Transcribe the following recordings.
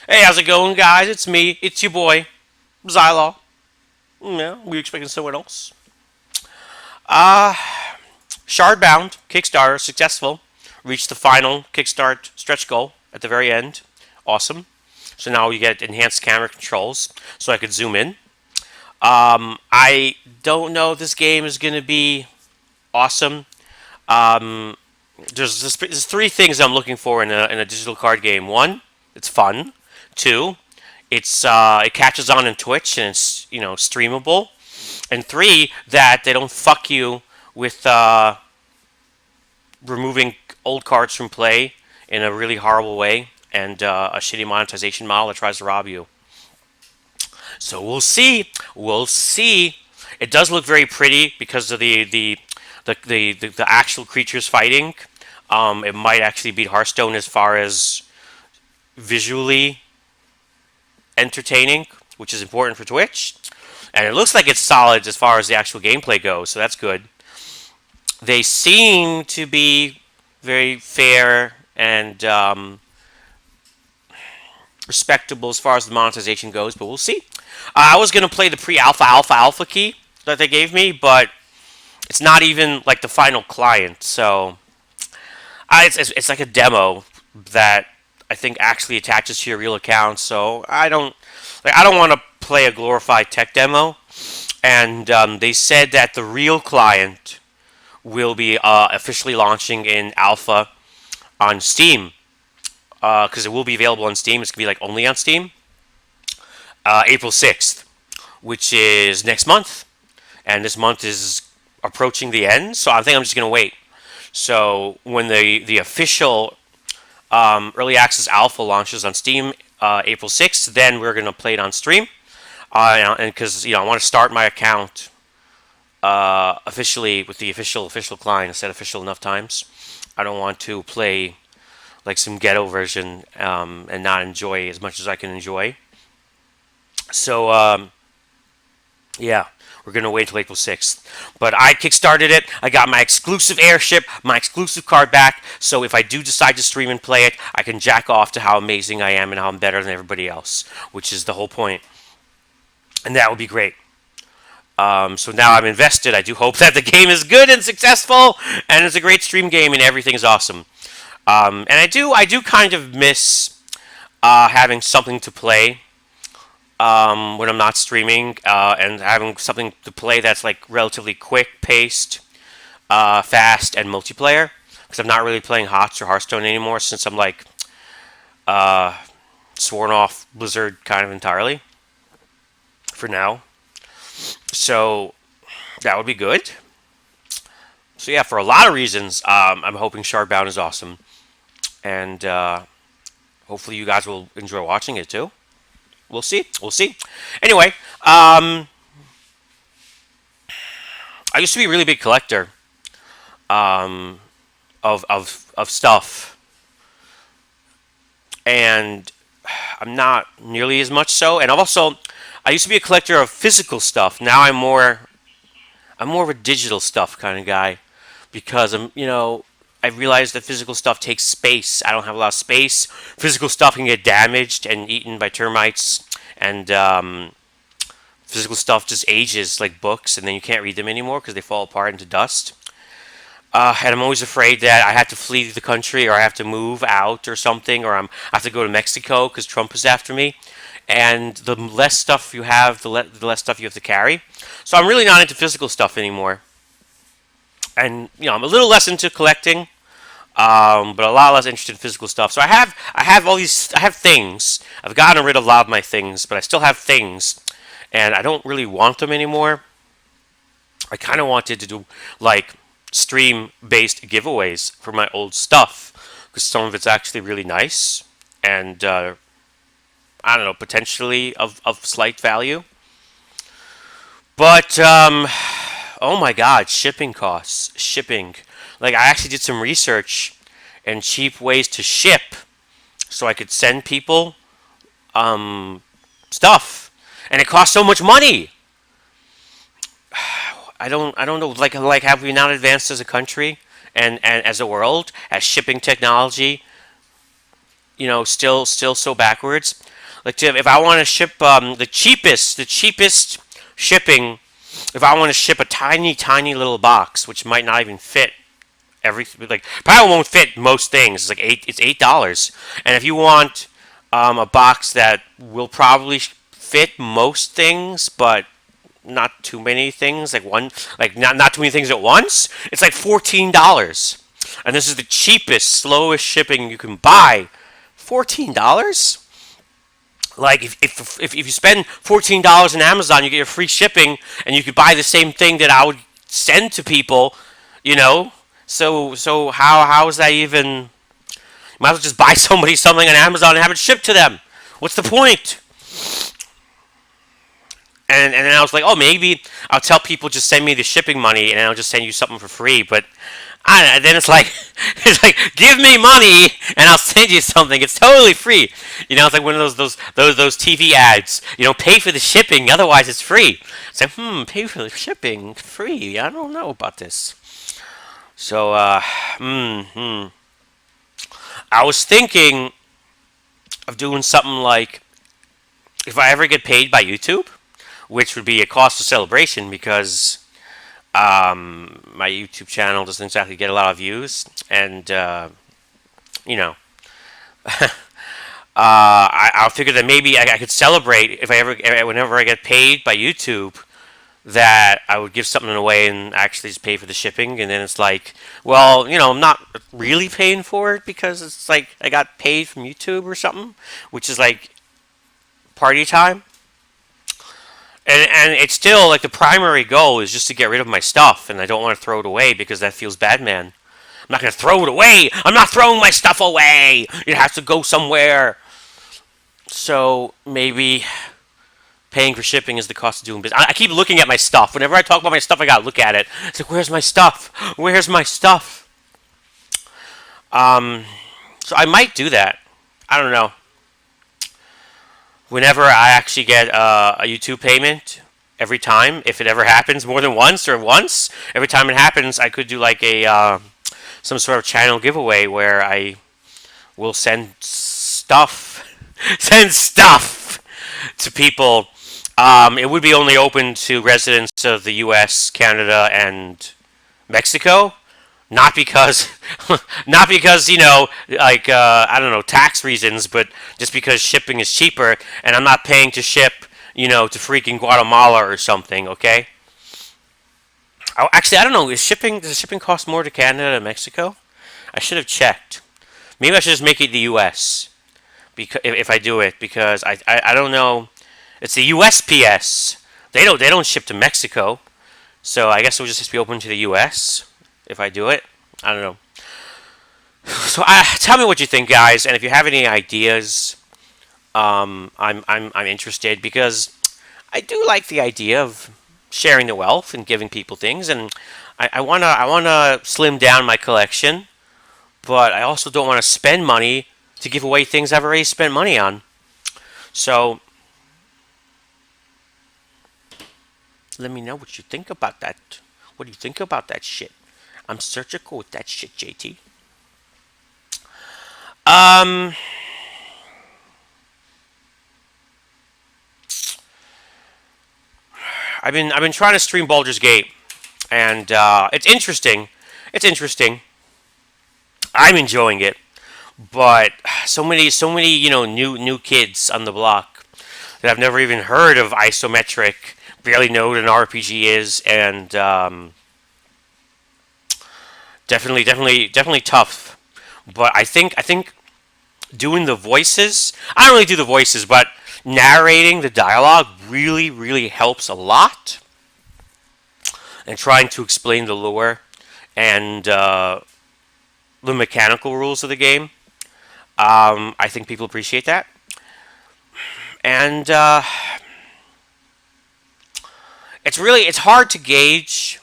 Hey, how's it going, guys? It's me. It's your boy, Zhylaw. Yeah, we expecting someone else. Uh, Shardbound, Kickstarter, successful. Reached the final Kickstart stretch goal at the very end. Awesome. So now you get enhanced camera controls, so I could zoom in. I don't know if this game is going to be awesome. Um, there's three things I'm looking for in a digital card game. One, it's fun. Two, it catches on in Twitch and it's streamable. And three, that they don't fuck you with removing old cards from play in a really horrible way and a shitty monetization model that tries to rob you. So we'll see. We'll see. It does look very pretty because of the actual creatures fighting. It might actually beat Hearthstone as far as visually entertaining, which is important for Twitch. And it looks like it's solid as far as the actual gameplay goes, so that's good. They seem to be very fair and respectable as far as the monetization goes, but we'll see. I was going to play the pre-alpha key that they gave me, but it's not even like the final client, so it's like a demo that I think actually attaches to your real account. So I don't want to play a glorified tech demo. And they said that the real client will be officially launching in alpha on Steam because it will be available on Steam. It's gonna be like only on Steam. April 6th, which is next month, and this month is approaching the end. So I think I'm just gonna wait. So when the official early access alpha launches on Steam April 6th, then we're gonna play it on stream. And because I want to start my account officially with the official client. I said official enough times. I don't want to play like some ghetto version and not enjoy as much as I can enjoy. So yeah, we're gonna wait until April 6th. But I kickstarted it. I got my exclusive airship, my exclusive card back. So if I do decide to stream and play it, I can jack off to how amazing I am and how I'm better than everybody else, which is the whole point. And that would be great. So now I'm invested. I do hope that the game is good and successful, and it's a great stream game, and everything is awesome. And I do kind of miss having something to play when I'm not streaming, and having something to play that's like relatively quick paced, fast, and multiplayer. Because I'm not really playing HOTS or Hearthstone anymore since I'm like sworn off Blizzard kind of entirely for now. So that would be good. So yeah, for a lot of reasons, I'm hoping Shardbound is awesome, and hopefully you guys will enjoy watching it too. We'll see. We'll see. Anyway, I used to be a really big collector um, of stuff, and I'm not nearly as much so. And also, I used to be a collector of physical stuff. Now I'm more of a digital stuff kind of guy because I realized that physical stuff takes space. I don't have a lot of space. Physical stuff can get damaged and eaten by termites, and physical stuff just ages like books, and then you can't read them anymore because they fall apart into dust. And I'm always afraid that I have to flee the country, or I have to move out, or something, or I have to go to Mexico because Trump is after me. And the less stuff you have, the less stuff you have to carry. So I'm really not into physical stuff anymore. And I'm a little less into collecting, but a lot less interested in physical stuff. So I have things. I've gotten rid of a lot of my things, but I still have things, and I don't really want them anymore. I kind of wanted to do like stream-based giveaways for my old stuff because some of it's actually really nice and I don't know, potentially of slight value. But oh my God, shipping costs, shipping. Like I actually did some research and cheap ways to ship so I could send people stuff, and it costs so much money. I don't know, like have we not advanced as a country and as a world as shipping technology, still so backwards. Like if I want to ship the cheapest shipping, if I want to ship a tiny little box, which might not even fit every like probably won't fit most things. It's like it's $8, and if you want a box that will probably fit most things, but not too many things, like not too many things at once, it's like $14. And this is the cheapest, slowest shipping you can buy. $14? Like if you spend $14 in Amazon, you get your free shipping, and you could buy the same thing that I would send to people, you know. So how is that even? You might as well just buy somebody something on Amazon and have it shipped to them. What's the point? And then I was like, oh, maybe I'll tell people just send me the shipping money, and I'll just send you something for free. But then it's like give me money and I'll send you something. It's totally free. You know, it's like one of those TV ads. You know, pay for the shipping, otherwise it's free. It's like pay for the shipping, free. I don't know about this. So I was thinking of doing something like if I ever get paid by YouTube, which would be a cause for celebration because my YouTube channel doesn't exactly get a lot of views, and you know, I'll figure that maybe I could celebrate if whenever I get paid by YouTube, that I would give something away and actually just pay for the shipping, and then it's like, well, you know, I'm not really paying for it because it's like I got paid from YouTube or something, which is like party time. And it's still like the primary goal is just to get rid of my stuff, and I don't want to throw it away because that feels bad, man. I'm not gonna throw it away. I'm not throwing my stuff away. It has to go somewhere. So maybe paying for shipping is the cost of doing business. I keep looking at my stuff. Whenever I talk about my stuff, I gotta look at it. It's like, where's my stuff? Where's my stuff? So I might do that. I don't know. Whenever I actually get a YouTube payment, every time, if it ever happens more than once or once, every time it happens, I could do like a some sort of channel giveaway where I will send stuff, send stuff to people. It would be only open to residents of the U.S., Canada, and Mexico. Not because, not because like I don't know, tax reasons, but just because shipping is cheaper, and I'm not paying to ship, to freaking Guatemala or something. Okay. Oh, actually, I don't know. Does shipping cost more to Canada and Mexico? I should have checked. Maybe I should just make it the U.S. because if I do it, because I don't know. It's the USPS. They don't ship to Mexico, so I guess it would just be open to the U.S. if I do it. I don't know. So tell me what you think, guys, and if you have any ideas, I'm interested because I do like the idea of sharing the wealth and giving people things, and I wanna slim down my collection, but I also don't want to spend money to give away things I've already spent money on. So let me know what you think about that. What do you think about that shit? I'm surgical with that shit, JT. Um, I've been trying to stream Baldur's Gate, and it's interesting. It's interesting. I'm enjoying it, but so many new kids on the block that I've never even heard of isometric, barely know what an RPG is, and definitely tough. But I think doing the voices, I don't really do the voices, but narrating the dialogue really helps a lot. And trying to explain the lore and the mechanical rules of the game, I think people appreciate that. And it's hard to gauge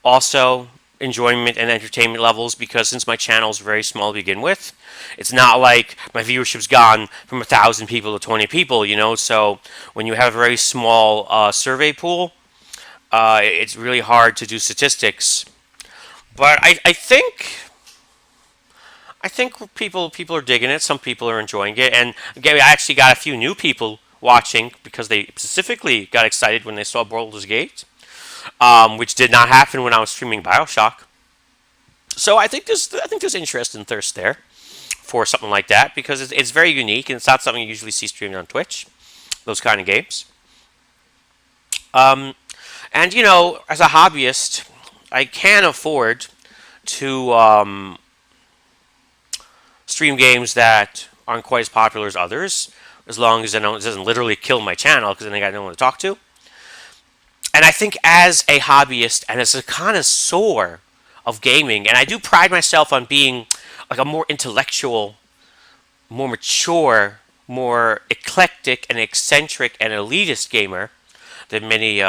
also enjoyment and entertainment levels because since my channel is very small to begin with, it's not like my viewership's gone from 1,000 people to 20 people, So when you have a very small survey pool, it's really hard to do statistics. But I think people are digging it. Some people are enjoying it, and again, I actually got a few new people watching because they specifically got excited when they saw Baldur's Gate, which did not happen when I was streaming Bioshock. So I think there's interest and thirst there for something like that because it's very unique and it's not something you usually see streamed on Twitch. Those kind of games. Um, and as a hobbyist, I can afford to stream games that aren't quite as popular as others, as long as it doesn't literally kill my channel because then I got no one to talk to. And I think as a hobbyist and as a connoisseur of gaming, and I do pride myself on being like a more intellectual, more mature, more eclectic and eccentric and elitist gamer than many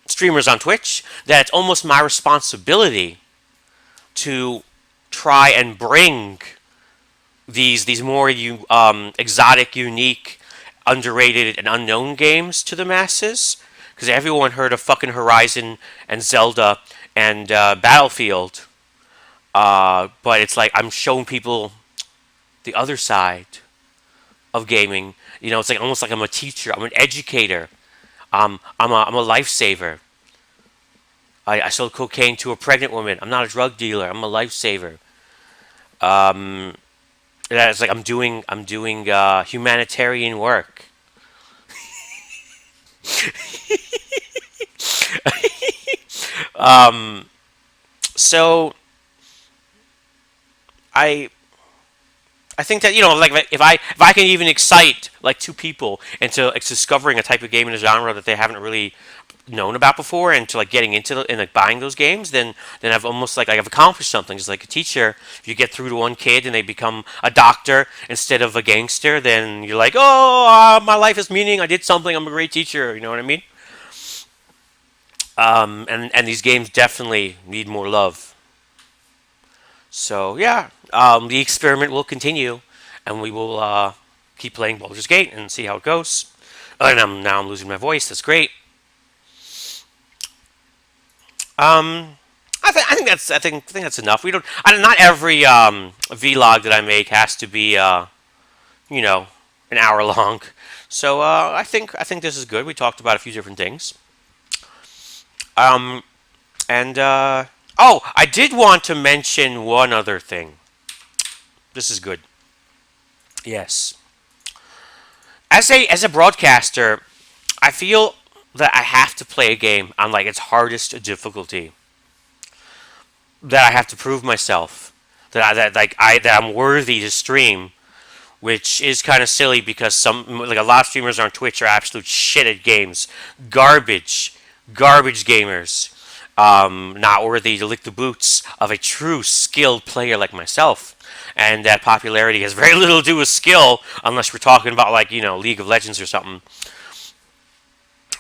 streamers on Twitch, that it's almost my responsibility to try and bring these more exotic, unique, underrated, and unknown games to the masses. Because everyone heard of fucking Horizon and Zelda and Battlefield, but it's like I'm showing people the other side of gaming. It's like almost like I'm a teacher. I'm an educator. I'm a lifesaver. I sold cocaine to a pregnant woman. I'm not a drug dealer. I'm a lifesaver. Um, it's like I'm doing humanitarian work. Um, so I I think that like if I can even excite like two people into like, discovering a type of game in a genre that they haven't really known about before, and to like getting into and like buying those games, then I've almost like I've accomplished something. Just like a teacher, if you get through to one kid and they become a doctor instead of a gangster, then you're like, oh, my life has meaning. I did something. I'm a great teacher. You know what I mean? And these games definitely need more love. So yeah, the experiment will continue, and we will keep playing Baldur's Gate and see how it goes. And now I'm losing my voice. That's great. Um, I think that's enough. We don't. Not every vlog that I make has to be you know an hour long. So I think this is good. We talked about a few different things. Um, and oh, I did want to mention one other thing. This is good. Yes. As a broadcaster, I feel that I have to play a game on like its hardest difficulty. That I have to prove myself. That I'm worthy to stream, which is kind of silly because some like a lot of streamers on Twitch are absolute shit at games, garbage, garbage gamers, not worthy to lick the boots of a true skilled player like myself. And that popularity has very little to do with skill, unless we're talking about like League of Legends or something.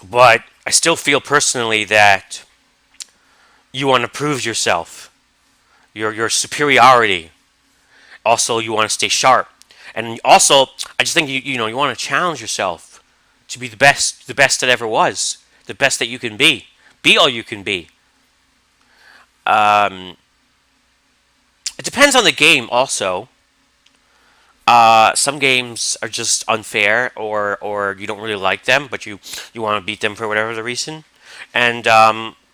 But I still feel personally that you want to prove yourself, your superiority. Also, you want to stay sharp, and also I just think you want to challenge yourself to be the best that ever was, the best that you can be all you can be. Um, it depends on the game, also. Some games are just unfair, or you don't really like them, but you want to beat them for whatever the reason. And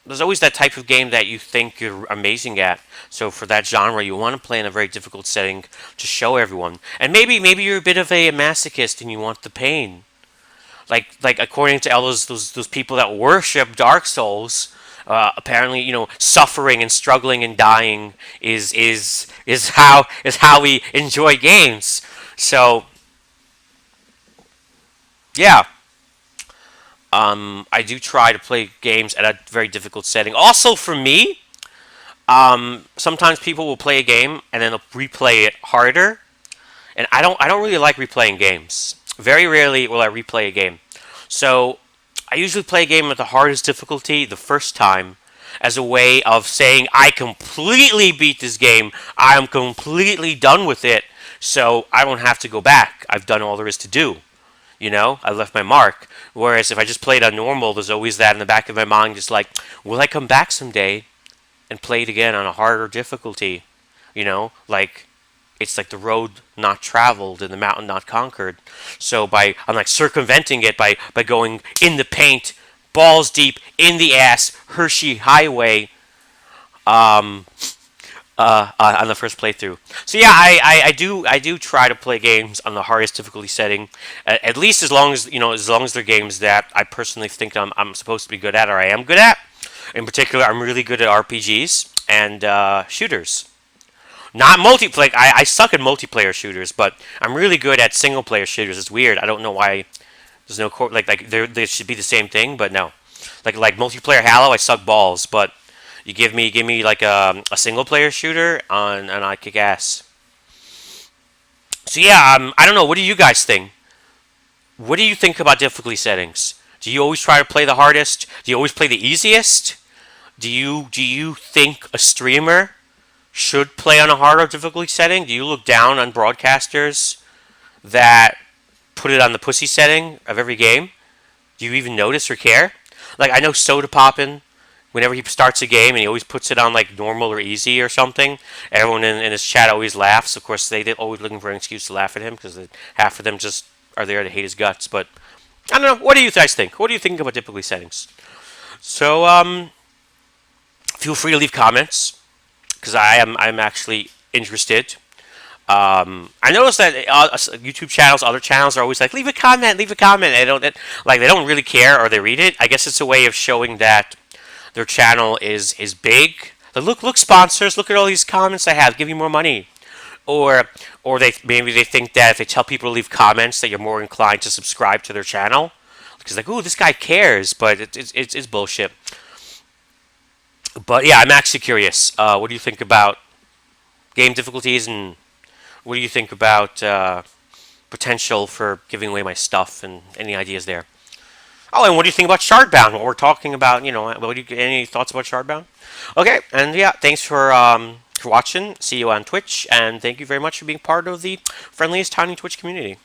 there's always that type of game that you think you're amazing at. So for that genre, you want to play in a very difficult setting to show everyone. And maybe you're a bit of a masochist and you want the pain. Like according to all those people that worship Dark Souls, apparently suffering and struggling and dying is how we enjoy games. So yeah, I do try to play games at a very difficult setting. Also for me, sometimes people will play a game and then they'll replay it harder, and I don't really like replaying games. Very rarely will I replay a game. So I usually play a game at the hardest difficulty the first time as a way of saying I completely beat this game. I am completely done with it, so I don't have to go back. I've done all there is to do. I left my mark. Whereas if I just played on normal, there's always that in the back of my mind, just like, will I come back someday and play it again on a harder difficulty? Like it's like the road not traveled and the mountain not conquered. So I'm like circumventing it by going in the paint, balls deep in the ass, Hershey Highway, um, on the first playthrough. So yeah, I do try to play games on the hardest difficulty setting, at least as long as they're games that I personally think I'm supposed to be good at or I am good at. In particular, I'm really good at RPGs and shooters. Not multiplayer. I suck at multiplayer shooters, but I'm really good at single player shooters. It's weird. I don't know why there's no like they should be the same thing, but no. Like multiplayer Halo, I suck balls, but you give me like a single player shooter and I kick ass. So yeah, I don't know. What do you guys think? What do you think about difficulty settings? Do you always try to play the hardest? Do you always play the easiest? Do you think a streamer should play on a harder difficulty setting? Do you look down on broadcasters that put it on the pussy setting of every game? Do you even notice or care? Like I know Soda Poppin', whenever he starts a game and he always puts it on like normal or easy or something, everyone in his chat always laughs. Of course, they're always looking for an excuse to laugh at him because half of them just are there to hate his guts. But I don't know. What do you guys think? What do you think about difficulty settings? So feel free to leave comments because I'm actually interested. I noticed that YouTube channels, other channels are always like, leave a comment, leave a comment. They don't really care or they read it. I guess it's a way of showing that their channel is big. Like, look, sponsors, look at all these comments I have. Give me more money. Or maybe they think that if they tell people to leave comments, that you're more inclined to subscribe to their channel. Because like, ooh, this guy cares, but it's bullshit. But yeah, I'm actually curious. What do you think about game difficulties, and what do you think about potential for giving away my stuff, and any ideas there? Oh, and what do you think about shardbound? What we're talking about, any thoughts about shardbound? Okay, and yeah, thanks for watching. See you on Twitch, and thank you very much for being part of the friendliest tiny Twitch community.